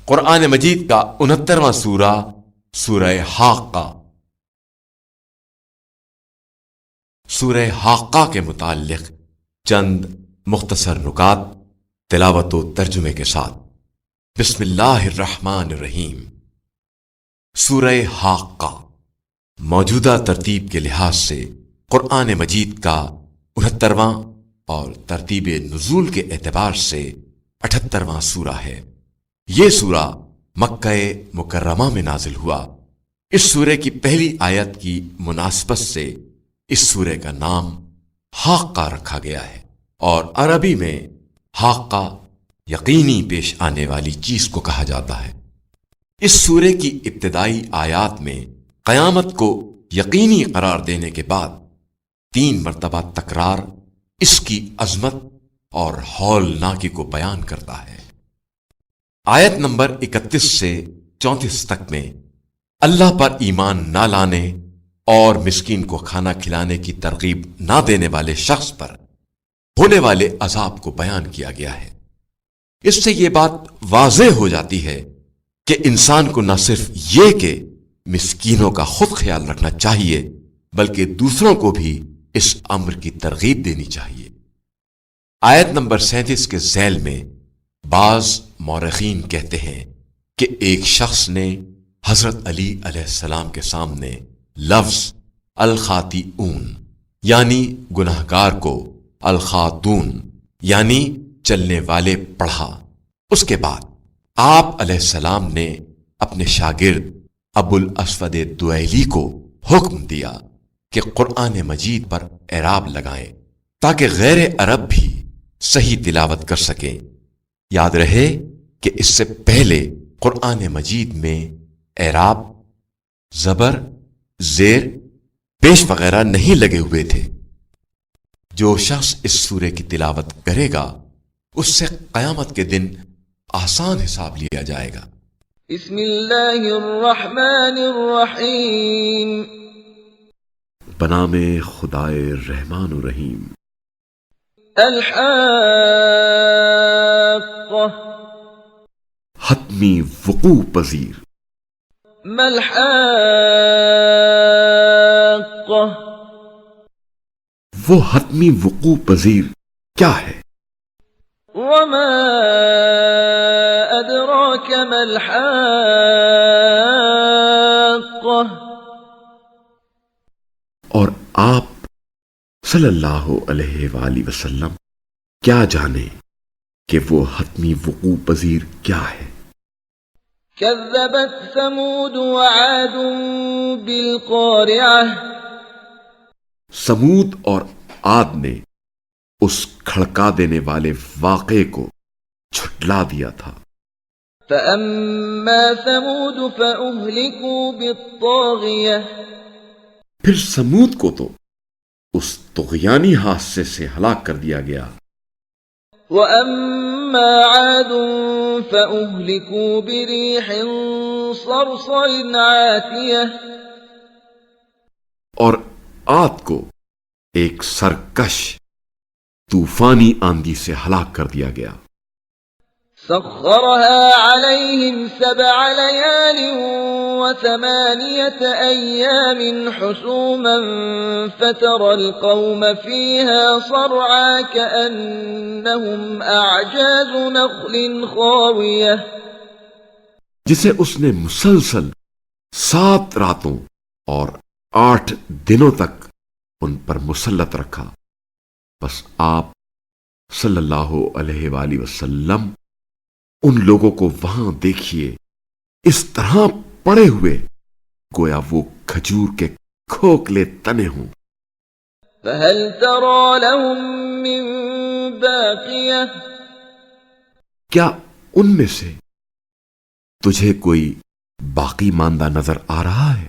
قرآن مجید کا 69واں سورہ سورہ حاقہ۔ سورہ حاقہ کے متعلق چند مختصر نکات تلاوت و ترجمے کے ساتھ۔ بسم اللہ الرحمن الرحیم۔ سورہ حاقہ موجودہ ترتیب کے لحاظ سے قرآن مجید کا 69واں اور ترتیب نزول کے اعتبار سے 78واں سورہ ہے۔ یہ سورہ مکہ مکرمہ میں نازل ہوا۔ اس سورہ کی پہلی آیت کی مناسبت سے اس سورہ کا نام حاقہ رکھا گیا ہے، اور عربی میں حاقہ یقینی پیش آنے والی چیز کو کہا جاتا ہے۔ اس سورہ کی ابتدائی آیات میں قیامت کو یقینی قرار دینے کے بعد 3 مرتبہ تکرار اس کی عظمت اور ہولناکی کو بیان کرتا ہے۔ آیت نمبر 31 سے 34 تک میں اللہ پر ایمان نہ لانے اور مسکین کو کھانا کھلانے کی ترغیب نہ دینے والے شخص پر ہونے والے عذاب کو بیان کیا گیا ہے۔ اس سے یہ بات واضح ہو جاتی ہے کہ انسان کو نہ صرف یہ کہ مسکینوں کا خود خیال رکھنا چاہیے، بلکہ دوسروں کو بھی اس امر کی ترغیب دینی چاہیے۔ آیت نمبر 37 کے ذیل میں بعض مورخین کہتے ہیں کہ ایک شخص نے حضرت علی علیہ السلام کے سامنے لفظ الخاطئون یعنی گناہگار کو الخاطون یعنی چلنے والے پڑھا۔ اس کے بعد آپ علیہ السلام نے اپنے شاگرد ابو الاسود دوئیلی کو حکم دیا کہ قرآن مجید پر اعراب لگائیں تاکہ غیر عرب بھی صحیح تلاوت کر سکیں۔ یاد رہے کہ اس سے پہلے قرآن مجید میں اعراب، زبر، زیر، پیش وغیرہ نہیں لگے ہوئے تھے۔ جو شخص اس سورے کی تلاوت کرے گا اس سے قیامت کے دن آسان حساب لیا جائے گا۔ بسم اللہ الرحمن الرحیم۔ بنام خدائے رحمان و رحیم۔ الحاقہ، حتمی وقوع پذیر۔ ما الحاقہ، وہ حتمی وقوع پذیر کیا ہے؟ وما ادراک ما الحاقہ، اور آپ صلی اللہ علیہ وآلہ وسلم کیا جانے کہ وہ حتمی وقوع پذیر کیا ہے؟ كذبت ثمود وعاد بالقارعہ، سمود اور عاد نے اس کھڑکا دینے والے واقعے کو جھٹلا دیا تھا۔ فأما ثمود فأهلكوا بالطاغیہ، پھر سمود کو تو اس طغیانی حادثے سے ہلاک کر دیا گیا۔ وأما عاد فأهلكوا بريح صرصر عاتیہ، اور عاد کو ایک سرکش طوفانی آندھی سے ہلاک کر دیا گیا۔ سخرها عليهم 7 ليال و8 أيام حسوما فترى القوم فيها صرعا كأنهم أعجاز نخل خاوية، جسے اس نے مسلسل 7 راتوں اور 8 دنوں تک ان پر مسلط رکھا۔ بس آپ صلی اللہ علیہ وآلہ وسلم ان لوگوں کو وہاں دیکھیے اس طرح پڑے ہوئے گویا وہ کھجور کے کھوکھلے تنے ہوں۔ فهل ترى لهم من باقیہ، کیا ان میں سے تجھے کوئی باقی ماندہ نظر آ رہا ہے؟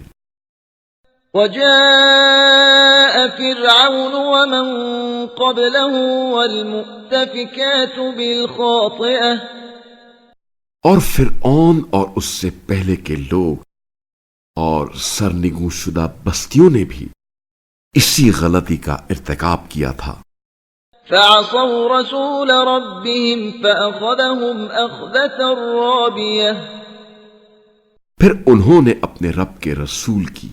وجاء فرعون ومن قبله والمؤتفكات بالخاطئة، اور فرعون اور اس سے پہلے کے لوگ اور سرنگوں شدہ بستیوں نے بھی اسی غلطی کا ارتکاب کیا تھا۔ فعصوا رسول ربهم فأخذهم أخذة رابية. پھر انہوں نے اپنے رب کے رسول کی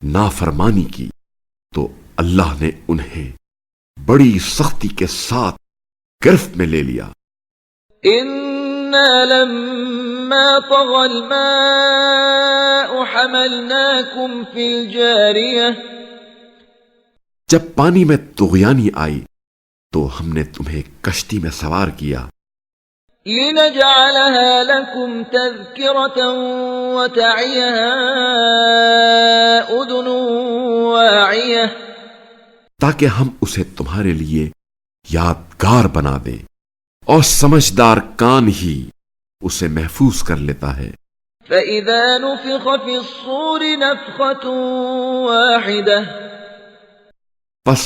نافرمانی کی تو اللہ نے انہیں بڑی سختی کے ساتھ گرفت میں لے لیا. إنا لما طغى الماء حملناكم في الجارية. جب پانی میں طغیانی آئی تو ہم نے تمہیں کشتی میں سوار کیا. لنجعلها لكم تذكرة وتعيها أذن واعية. تاکہ ہم اسے تمہارے لیے یادگار بنا دیں اور سمجھدار کان ہی اسے محفوظ کر لیتا ہے. فإذا نفخ في الصور نفخة واحدة. پس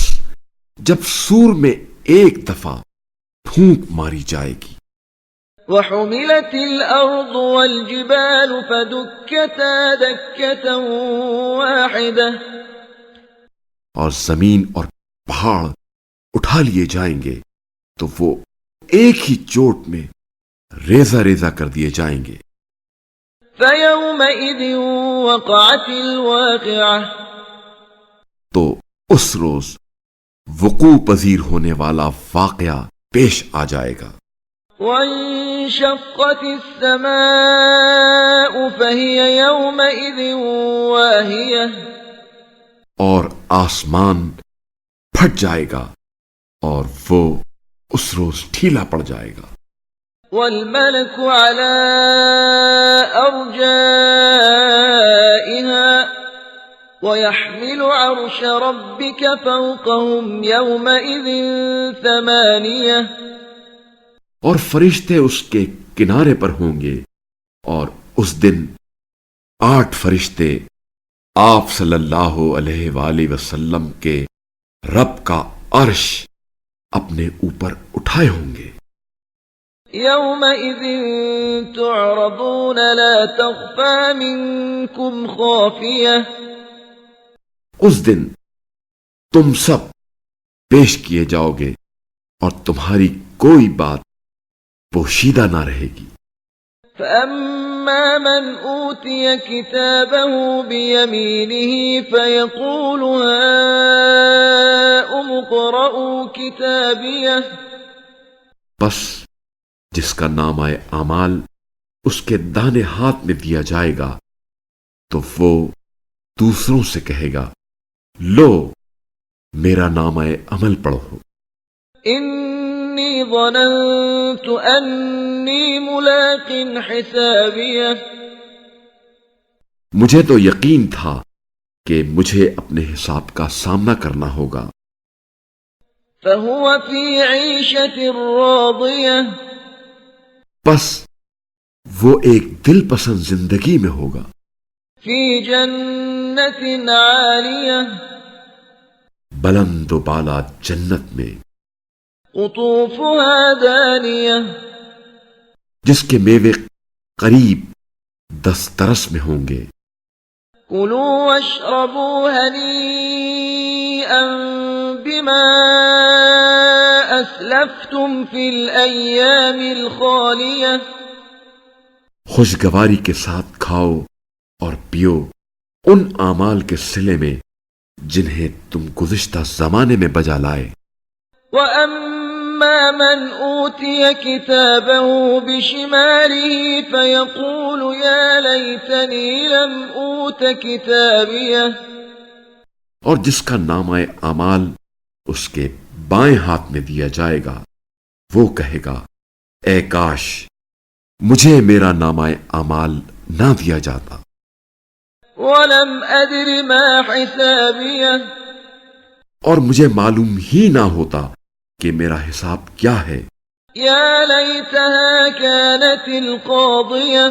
جب سور میں ایک دفعہ پھونک ماری جائے گی. وحملت الأرض والجبال فدكتا دكة واحدة. اور زمین اور پہاڑ اٹھا لیے جائیں گے تو وہ ایک ہی چوٹ میں ریزہ ریزہ کر دیے جائیں گے. فيومئذ وقعت الواقعة. تو اس روز وقوع پذیر ہونے والا واقعہ پیش آ جائے گا. وانشقت السماء فهي يومئذ واهية. اور آسمان پھٹ جائے گا اور وہ اس روز ڈھیلا پڑ جائے گا. والملك على أرجائها ويحمل عرش ربك فوقهم يومئذ ثمانية. اور فرشتے اس کے کنارے پر ہوں گے اور اس دن 8 فرشتے آپ صلی اللہ علیہ وآلہ وسلم کے رب کا عرش اپنے اوپر اٹھائے ہوں گے. يومئذ تعرضون لا تخفى منكم خافية. اس دن تم سب پیش کیے جاؤ گے اور تمہاری کوئی بات پوشیدہ نہ رہے گی. فأما من أوتي كتابه بيمينه فيقول هاؤم اقرءوا كتابيه. بس جس کا نامہ اعمال اس کے دانے ہاتھ میں دیا جائے گا تو وہ دوسروں سے کہے گا لو میرا نامہ عمل پڑھو. انی ظننت انی ملاق حسابیہ. مجھے تو یقین تھا کہ مجھے اپنے حساب کا سامنا کرنا ہوگا. فهو فی عیشۃ راضیہ. بس وہ ایک دل پسند زندگی میں ہوگا. فی جنت عالیہ. بلند و بالا جنت میں. قطوفها دانیہ. جس کے میوے قریب دسترس میں ہوں گے. کلوا واشربوا ہنیئا بما اسلفتم فی الایام الخالیہ. خوشگواری کے ساتھ کھاؤ اور پیو ان اعمال کے صلے میں جنہیں تم گزشتہ زمانے میں بجا لائے. وَأَمَّا مَنْ أُوتِيَ كِتَابَهُ بِشِمَالِهِ فَيَقُولُ يَا لَيْتَنِي لَمْ أُوتَ كِتَابِيَهْ. اور جس کا نامہ اعمال اس کے بائیں ہاتھ میں دیا جائے گا وہ کہے گا اے کاش مجھے میرا نامہ اعمال نہ دیا جاتا. وَلَمْ أَدْرِ مَا حِسَابِيَهْ. اور مجھے معلوم ہی نہ ہوتا کہ میرا حساب کیا ہے. یا لیتہا کانت القاضیہ.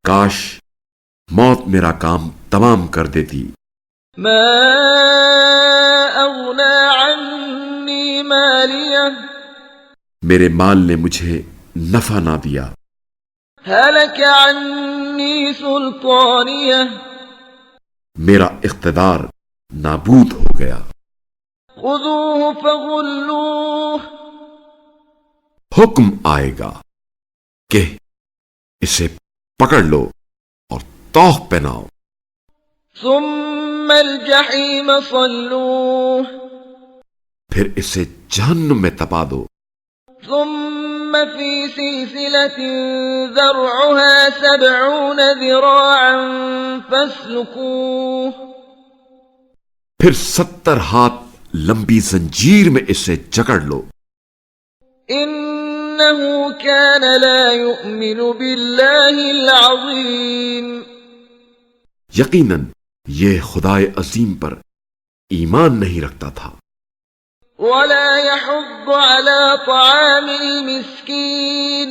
کاش موت میرا کام تمام کر دیتی. ما اغنی عنی مالیہ. میرے مال نے مجھے نفع نہ دیا. ہلک عنی سلطانیہ. میرا اقتدار نابود ہو گیا. خذوه فغلوه حکم آئے گا کہ اسے پکڑ لو اور توق پہناؤ. ثم الجحیم صلوه پھر اسے جہنم میں تپا دو. ثم في سلسلة ذرعها 70 ذراعا فاسلكوه پھر 70 ہاتھ لمبی زنجیر میں اسے جکڑ لو. إنه كان لا يؤمن بالله العظيم یقیناً یہ خدائے عظیم پر ایمان نہیں رکھتا تھا. ولا يحض على طعام المسكين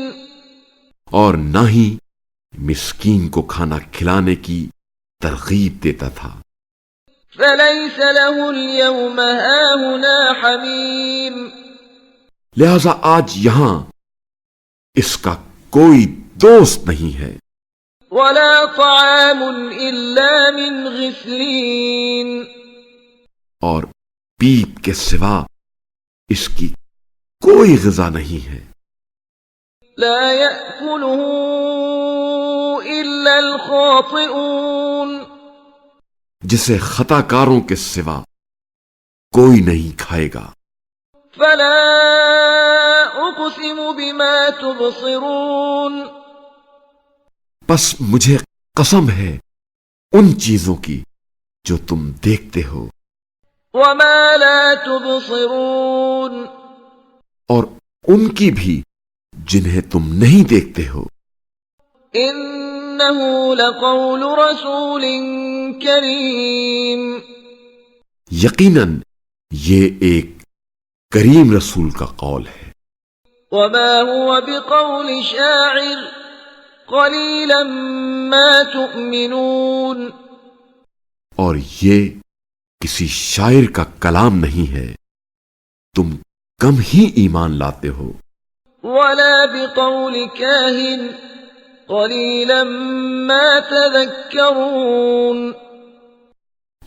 اور نہ ہی مسکین کو کھانا کھلانے کی ترغیب دیتا تھا. فليس له اليوم هاهنا حميم لہذا آج یہاں اس کا کوئی دوست نہیں ہے. ولا طعام إلا من غسلين اور پیپ کے سوا اس کی کوئی غذا نہیں ہے. لا يأكله إلا الخاطئون جسے خطا کاروں کے سوا کوئی نہیں کھائے گا. فلا أقسم بما تبصرون پس مجھے قسم ہے ان چیزوں کی جو تم دیکھتے ہو وما لا تبصرون اور ان کی بھی جنہیں تم نہیں دیکھتے ہو. إنه لقول رسول كريم یقیناً یہ ایک کریم رسول کا قول ہے. وما هو بقول شاعر قليلا ما تؤمنون اور یہ کسی شاعر کا کلام نہیں ہے، تم کم ہی ایمان لاتے ہو. ولا بقول كاهن قليلا ما تذكرون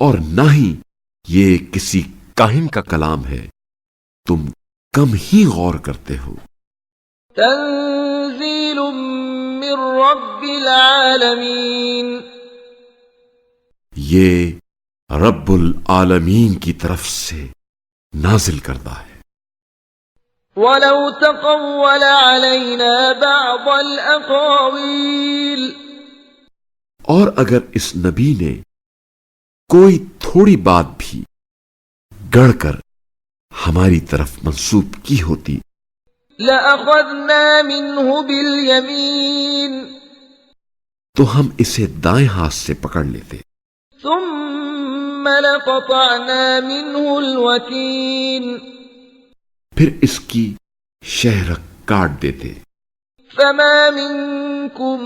اور نہ ہی یہ کسی کاہن کا کلام ہے، تم کم ہی غور کرتے ہو. تنزيل من رب العالمين یہ رب العالمین کی طرف سے نازل کردہ ہے. ولو تقول علينا بعض الأقاويل اور اگر اس نبی نے کوئی تھوڑی بات بھی گڑھ کر ہماری طرف منسوب کی ہوتی لأخذنا منه باليمين تو ہم اسے دائیں ہاتھ سے پکڑ لیتے. ثم لقطعنا منه الوتين پھر اس کی شہرک کاٹ دیتے. فما منكم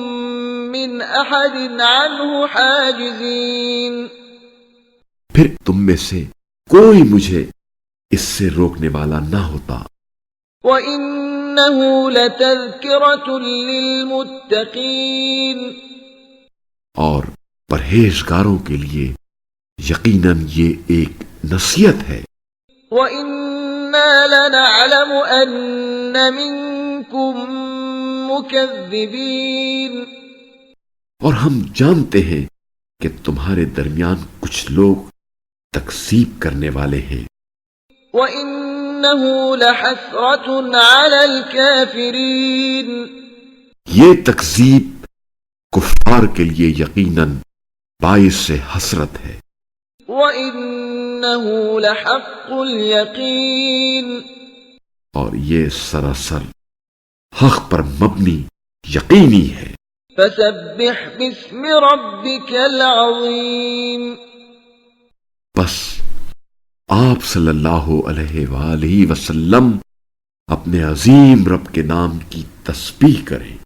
من أحد عنه حاجزين پھر تم میں سے کوئی مجھے اس سے روکنے والا نہ ہوتا. وَإِنَّهُ لَتَذْكِرَةٌ لِّلْمُتَّقِينَ اور پرہیزگاروں کے لیے یقیناً یہ ایک نصیحت ہے. وَإِنَّا لَنَعْلَمُ أَنَّ مِنكُم مُّكَذِّبِينَ اور ہم جانتے ہیں کہ تمہارے درمیان کچھ لوگ تکذیب کرنے والے ہیں. وَإِنَّهُ لَحَسْرَةٌ عَلَى الْكَافِرِينَ یہ تکذیب کفار کے لیے یقیناً باعث حسرت ہے. وَإِنَّهُ لَحَقُّ الْيَقِينِ اور یہ سراسر حق پر مبنی یقینی ہے. فَسَبِّحْ بِاسْمِ رَبِّكَ الْعَظِيمِ بس آپ صلی اللہ علیہ وآلہ وسلم اپنے عظیم رب کے نام کی تسبیح کریں.